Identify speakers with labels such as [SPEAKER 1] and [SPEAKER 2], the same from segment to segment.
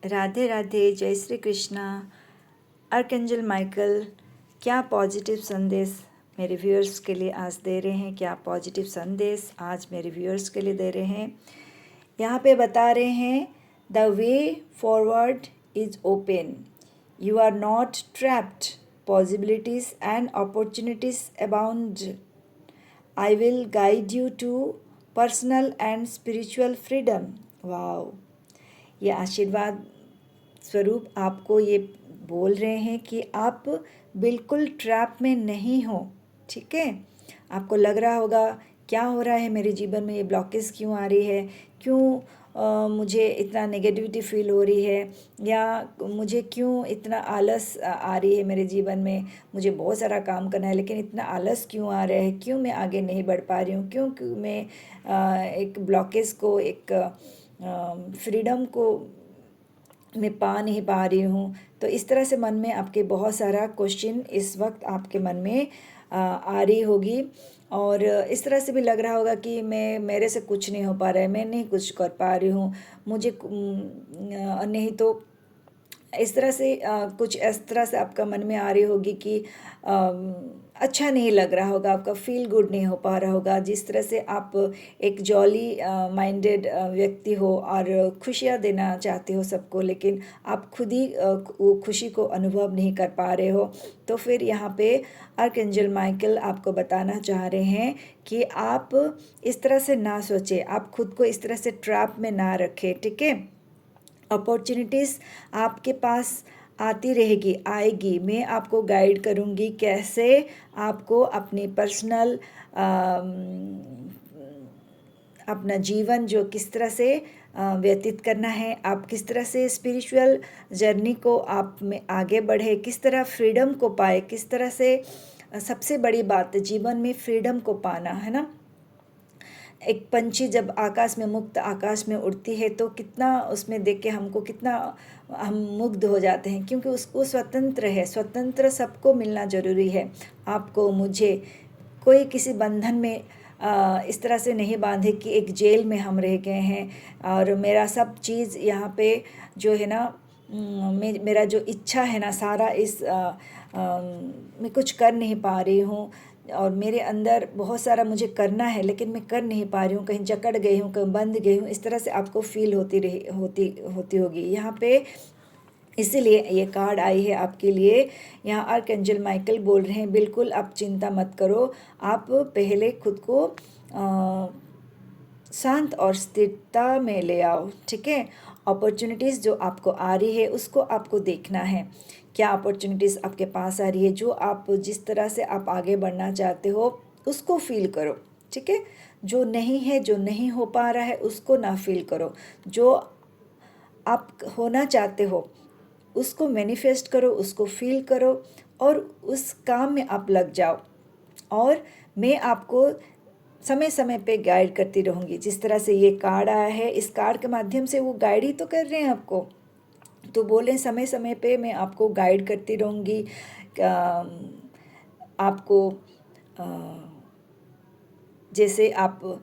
[SPEAKER 1] राधे राधे, जय Shri Krishna. Archangel Michael क्या positive संदेश मेरे व्यूअर्स के लिए आज दे रहे हैं, क्या पॉजिटिव संदेश आज मेरे व्यूअर्स के लिए दे रहे हैं। यहाँ पे बता रहे हैं, the way forward is open, you are not trapped, possibilities and opportunities abound, I will guide you to personal and spiritual freedom. Wow, ये आशीर्वाद स्वरूप आपको ये बोल रहे हैं कि आप बिल्कुल ट्रैप में नहीं हो। ठीक है, आपको लग रहा होगा क्या हो रहा है मेरे जीवन में, ये ब्लॉकेज क्यों आ रही है, क्यों मुझे इतना नेगेटिविटी फील हो रही है, या मुझे क्यों इतना आलस आ रही है मेरे जीवन में। मुझे बहुत सारा काम करना है लेकिन इतना आलस क्यों आ रहा है, क्यों मैं आगे नहीं बढ़ पा रही हूँ, क्यों मैं एक ब्लॉकेज को, एक फ्रीडम को मैं पा नहीं पा रही हूँ। तो इस तरह से मन में आपके बहुत सारा क्वेश्चन इस वक्त आपके मन में आ रही होगी, और इस तरह से भी लग रहा होगा कि मेरे से कुछ नहीं हो पा रहा है, मैं नहीं कुछ कर पा रही हूँ, मुझे नहीं तो इस तरह से कुछ इस तरह से आपका मन में आ रही होगी कि अच्छा नहीं लग रहा होगा, आपका फील गुड नहीं हो पा रहा होगा। जिस तरह से आप एक जॉली माइंडेड व्यक्ति हो और खुशियाँ देना चाहते हो सबको, लेकिन आप खुद ही वो खुशी को अनुभव नहीं कर पा रहे हो। तो फिर यहाँ पे आर्कएंजल माइकल आपको बताना चाह रहे हैं कि आप इस तरह से ना सोचें, आप खुद को इस तरह से ट्रैप में ना रखें। ठीक है, अपॉर्चुनिटीज़ आपके पास आती रहेगी, आएगी। मैं आपको गाइड करूँगी कैसे आपको अपनी पर्सनल अपना जीवन जो किस तरह से व्यतीत करना है, आप किस तरह से स्पिरिचुअल जर्नी को आप में आगे बढ़े, किस तरह फ्रीडम को पाए, किस तरह से सबसे बड़ी बात जीवन में फ्रीडम को पाना है ना। एक पंछी जब आकाश में, मुक्त आकाश में उड़ती है तो कितना उसमें देख के हमको कितना हम मुग्ध हो जाते हैं, क्योंकि उसको स्वतंत्र है। स्वतंत्र सबको मिलना ज़रूरी है, आपको, मुझे। कोई किसी बंधन में इस तरह से नहीं बांधे कि एक जेल में हम रह गए हैं और मेरा सब चीज़ यहाँ पे जो है ना, मेरा जो इच्छा है ना सारा मैं कुछ कर नहीं पा रही हूँ, और मेरे अंदर बहुत सारा मुझे करना है लेकिन मैं कर नहीं पा रही हूँ, कहीं जकड़ गई हूँ, कहीं बंध गई हूँ। इस तरह से आपको फील होती होगी यहाँ पे। इसीलिए ये कार्ड आई है आपके लिए। यहाँ आर्कएंजल माइकल बोल रहे हैं, बिल्कुल आप चिंता मत करो, आप पहले खुद को शांत और स्थिरता में ले आओ। ठीक है, अपॉर्चुनिटीज़ जो आपको आ रही है उसको आपको देखना है, क्या अपॉर्चुनिटीज़ आपके पास आ रही है, जो आप जिस तरह से आप आगे बढ़ना चाहते हो उसको फील करो। ठीक है, जो नहीं है, जो नहीं हो पा रहा है उसको ना फील करो, जो आप होना चाहते हो उसको मैनिफेस्ट करो, उसको फील करो और उस काम में आप लग जाओ। और मैं आपको समय समय पे गाइड करती रहूँगी। जिस तरह से ये कार्ड आया है, इस कार्ड के माध्यम से वो गाइड ही तो कर रहे हैं आपको। तो बोलें समय समय पे मैं आपको गाइड करती रहूँगी, आपको जैसे आप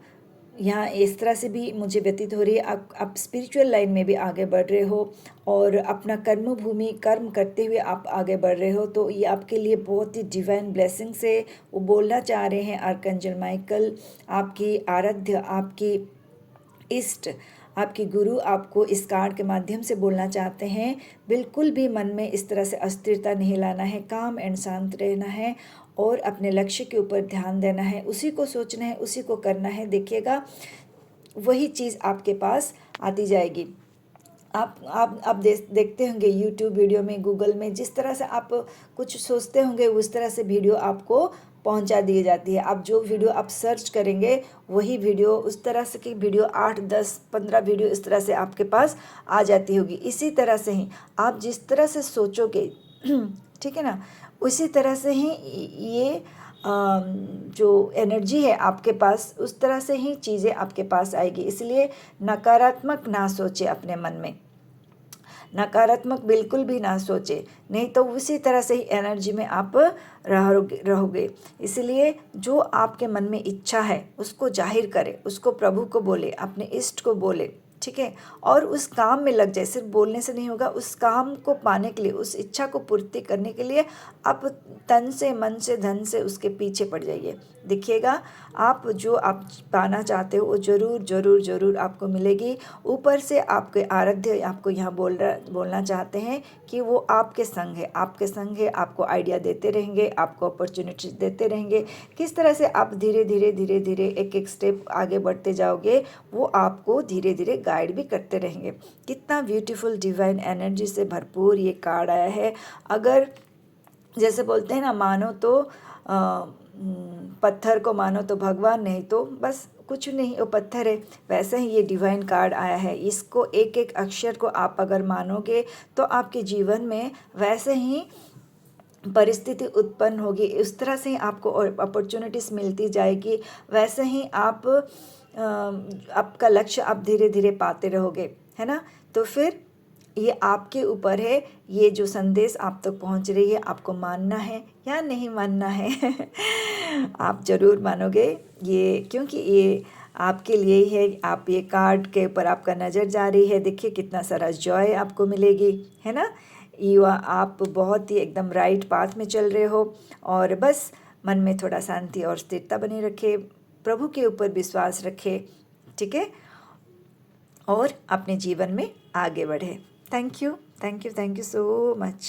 [SPEAKER 1] यहाँ इस तरह से भी मुझे व्यतीत हो रही है, आप स्पिरिचुअल लाइन में भी आगे बढ़ रहे हो और अपना कर्म करते हुए आप आगे बढ़ रहे हो। तो ये आपके लिए बहुत ही डिवाइन ब्लेसिंग से वो बोलना चाह रहे हैं आर्कएंजल माइकल। आपकी आराध्य, आपकी इष्ट, आपकी गुरु आपको इस कार्ड के माध्यम से बोलना चाहते हैं, बिल्कुल भी मन में इस तरह से अस्थिरता नहीं लाना है, काम एंड शांत रहना है और अपने लक्ष्य के ऊपर ध्यान देना है, उसी को सोचना है, उसी को करना है। देखिएगा वही चीज़ आपके पास आती जाएगी। आप देखते होंगे यूट्यूब वीडियो में, गूगल में, जिस तरह से आप कुछ सोचते होंगे उस तरह से वीडियो आपको पहुंचा दी जाती है। आप जो वीडियो आप सर्च करेंगे वही वीडियो, उस तरह से की वीडियो 8, 10, 15 वीडियो इस तरह से आपके पास आ जाती होगी। इसी तरह से ही आप जिस तरह से सोचोगे ठीक है ना, उसी तरह से ही ये जो एनर्जी है आपके पास, उस तरह से ही चीज़ें आपके पास आएगी। इसलिए नकारात्मक ना सोचे, अपने मन में नकारात्मक बिल्कुल भी ना सोचे, नहीं तो उसी तरह से ही एनर्जी में आप रहोगे। इसलिए जो आपके मन में इच्छा है उसको जाहिर करें, उसको प्रभु को बोले, अपने इष्ट को बोले। ठीक ठीक है, और उस काम में लग जाए। सिर्फ बोलने से नहीं होगा, उस काम को पाने के लिए, उस इच्छा को पूर्ति करने के लिए आप तन से, मन से, धन से उसके पीछे पड़ जाइए। देखिएगा आप जो आप पाना चाहते हो वो ज़रूर ज़रूर ज़रूर आपको मिलेगी। ऊपर से आपके आराध्य आपको यहाँ बोलना चाहते हैं कि वो आपके संग है, आपके संग है, आपको आइडिया देते रहेंगे, आपको अपॉर्चुनिटीज देते रहेंगे। किस तरह से आप धीरे धीरे धीरे धीरे एक एक स्टेप आगे बढ़ते जाओगे, वो आपको धीरे धीरे गाइड भी करते रहेंगे। कितना ब्यूटीफुल डिवाइन एनर्जी से भरपूर ये कार्ड आया है। अगर जैसे बोलते हैं ना, मानो तो पत्थर को मानो तो भगवान, नहीं तो बस कुछ नहीं, वो पत्थर है। वैसे ही ये डिवाइन कार्ड आया है, इसको एक एक अक्षर को आप अगर मानोगे तो आपके जीवन में वैसे ही परिस्थिति उत्पन्न होगी, उस तरह से ही आपको अपॉर्चुनिटीज़ मिलती जाएगी, वैसे ही आप आपका लक्ष्य आप धीरे धीरे पाते रहोगे, है ना। तो फिर ये आपके ऊपर है, ये जो संदेश आप तक पहुंच रही है, आपको मानना है या नहीं मानना है। आप ज़रूर मानोगे ये, क्योंकि ये आपके लिए ही है। आप ये कार्ड के ऊपर आपका नज़र जा रही है, देखिए कितना सारा जॉय आपको मिलेगी, है ना। आप बहुत ही एकदम राइट पाथ में चल रहे हो, और बस मन में थोड़ा शांति और स्थिरता बनी रखे, प्रभु के ऊपर विश्वास रखे, ठीक है, और अपने जीवन में आगे बढ़े। Thank you, thank you, thank you so much.